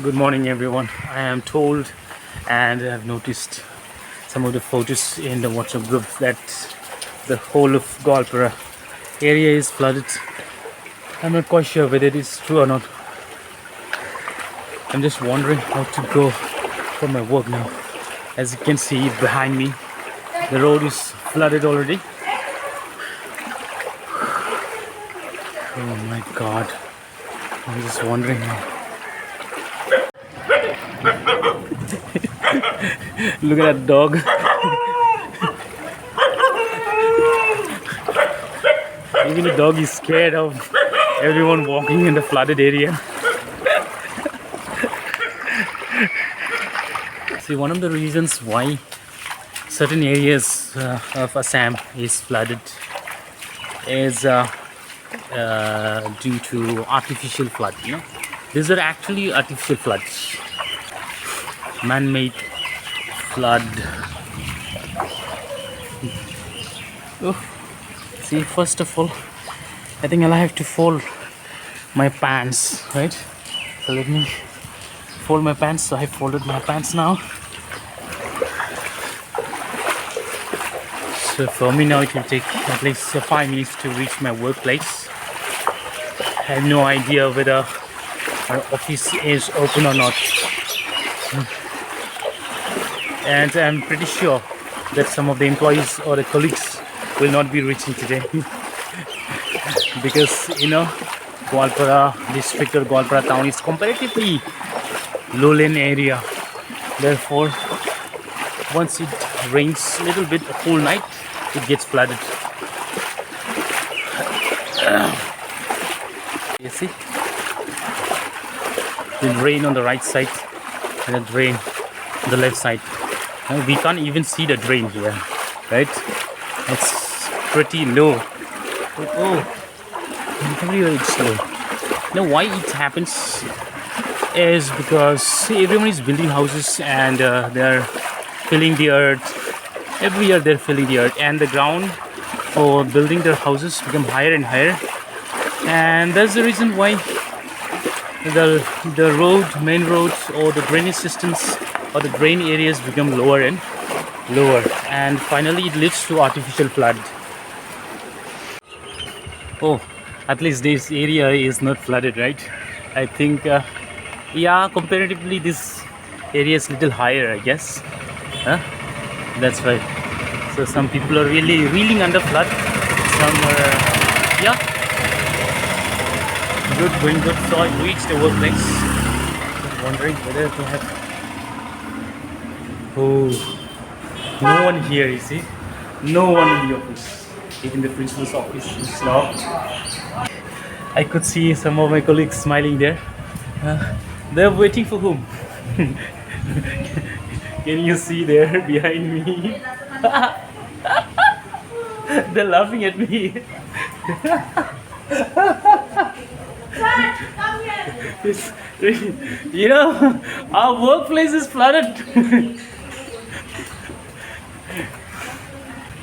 Good morning, everyone. I am told and I have noticed some of the photos in the WhatsApp group that the whole of Goalpara area is flooded. I'm not quite sure whether it is true or not. I'm just wondering how to go for my work now. As you can see behind me, the road is flooded already. Oh my god. I'm just wondering now. Look at that dog. Even the dog is scared of everyone walking in the flooded area. See, one of the reasons why certain areas of Assam is flooded is due to artificial flood. These are actually artificial floods, man-made flood. Oh, see, first of all, I think I'll have to fold my pants, right? So let me fold my pants. So I folded my pants now. So for me now it will take at least 5 minutes to reach my workplace. I have no idea whether our office is open or not. And I'm pretty sure that some of the employees or the colleagues will not be reaching today. Because Goalpara district or Goalpara town is comparatively lowland area. Therefore, once it rains a little bit a whole night, it gets flooded. You see? It will rain on the right side and it rain on the left side. Now we can't even see the drain here, right? It's pretty low. Oh, everywhere it's low. Now why it happens is because everyone is building houses and they're filling the earth. Every year they're filling the earth, and the ground for building their houses become higher and higher. And that's the reason why the main roads or the drainage systems or the drain areas become lower and lower, and finally it leads to artificial flood. Oh, at least this area is not flooded, right? I think yeah, comparatively this area is little higher, I guess. That's right. So some people are really reeling under flood. Some are going good. So I reached the workplace. Just wondering whether to have. Oh, no one here, you see? No one in the office. Even the principal's office is locked. I could see some of my colleagues smiling there. They're waiting for whom? Can you see there behind me? They're laughing at me. Our workplace is flooded.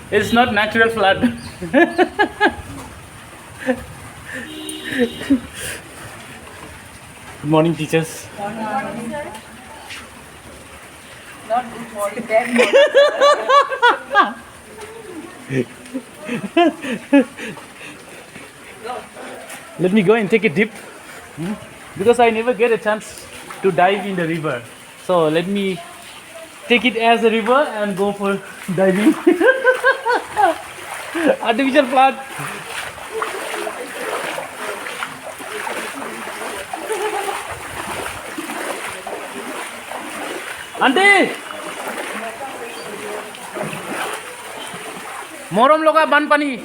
It's not natural flood. Good morning, teachers. Good morning, sir. Not good morning, bad morning. Let me go and take a dip. Because I never get a chance to dive in the river. So let me take it as a river and go for diving. Artificial flood. Auntie! Morom loga ban pani.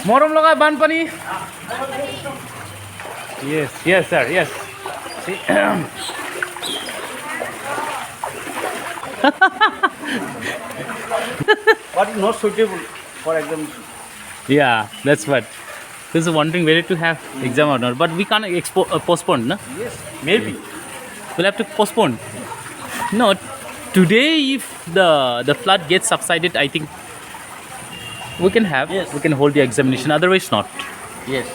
Morom loga ban pani. Yes, sir. Yes. See. What is not suitable for examination? Yeah, that's what. This is wondering whether to have exam or not, but we can't postpone, no? Yes, maybe. We'll have to postpone. No, today if the flood gets subsided, I think we can have, Yes. we can hold the examination. Otherwise, not. Yes.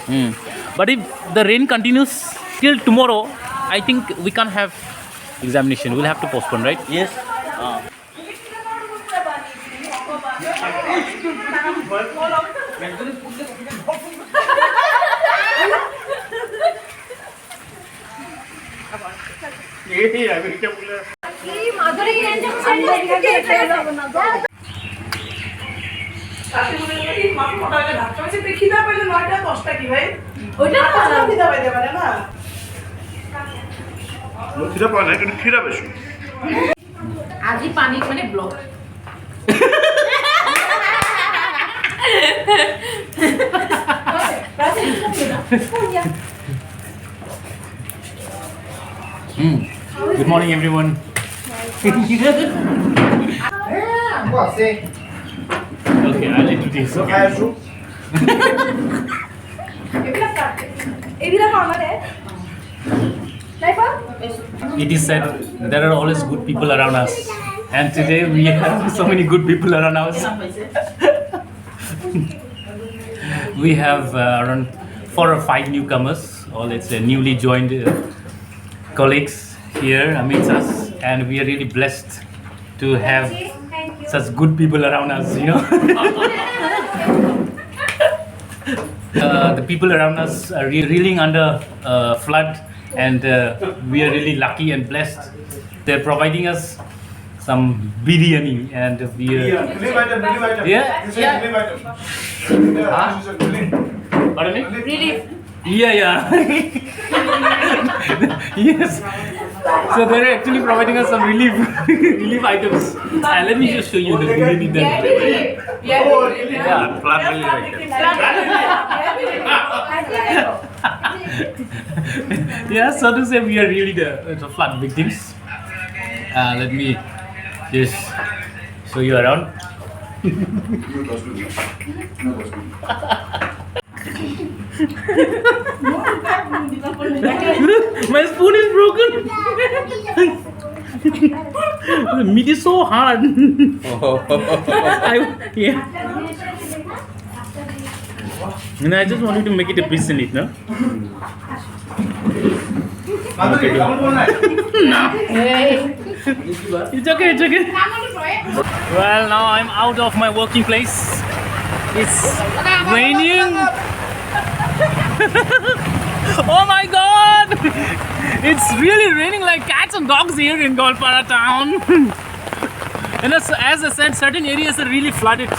But if the rain continues till tomorrow, I think we can't have examination. We'll have to postpone, right? Yes. আজি পানী মানে block Good morning, everyone. Okay, I'll introduce. It is said there are always good people around us, and today we have so many good people around us. We have around 4 or 5 newcomers, or let's say newly joined colleagues here amidst us, and we are really blessed to have such good people around us, you know. The people around us are reeling under flood, and we are really lucky and blessed. They're providing us some biryani, and we are pardon me? Relief Yeah. Yes. So they're actually providing us some relief items. Let me just show you the biryani that. Yeah, flood relief items. Yeah, so to say, we are really the flood victims. Let me just show you around. My spoon is broken. The meat is so hard. Yeah. And I just wanted to make it a piece in it, no? No. It's okay, it's okay. Well, now I'm out of my working place. It's raining. Oh my god! It's really raining like cats and dogs here in Goalpara town. And as I said, certain areas are really flooded.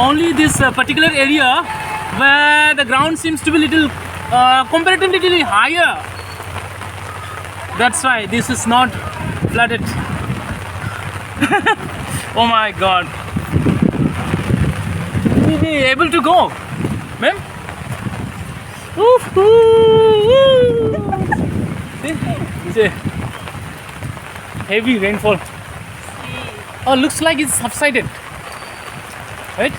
Only this particular area where the ground seems to be little comparatively little higher. That's why this is not flooded. Oh my god. Will be able to go, ma'am? It's a heavy rainfall. Oh, looks like it's subsided. Right?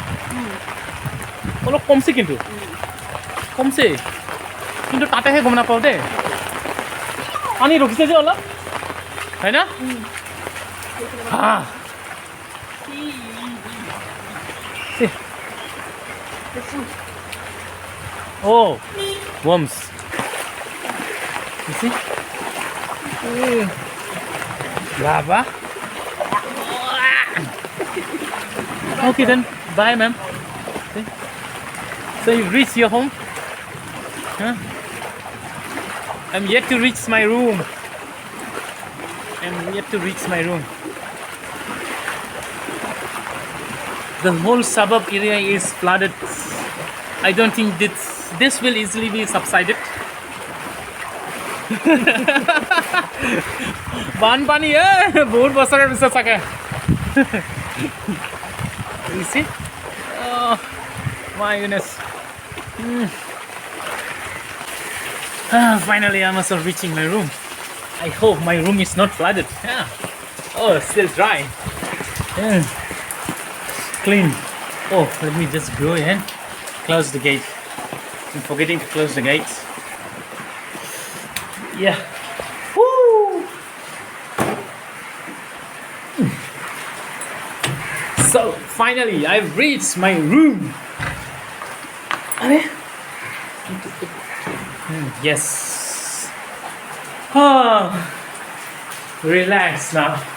অলপ কমছে কিন্তু কমছে কিন্তু তাতেহে গম নাপাওঁ দেই পানী ৰখিছে যে অলপ হয় না Oh, worms. You see? Lava. Okay then, bye ma'am. See? So you reached your home? Huh? I'm yet to reach my room. I'm yet to reach my room. The whole suburb area is flooded. I don't think this will easily be subsided. Banpani, bahut basarer bisar sake. You see? Oh my goodness. Finally, I must have reaching my room. I hope my room is not flooded. Yeah. Oh, still dry. Yeah. Clean. Oh, let me just go ahead. Close the gate. I'm forgetting to close the gates. Yeah. Woo! So finally, I've reached my room. Yes. Ah, relax now.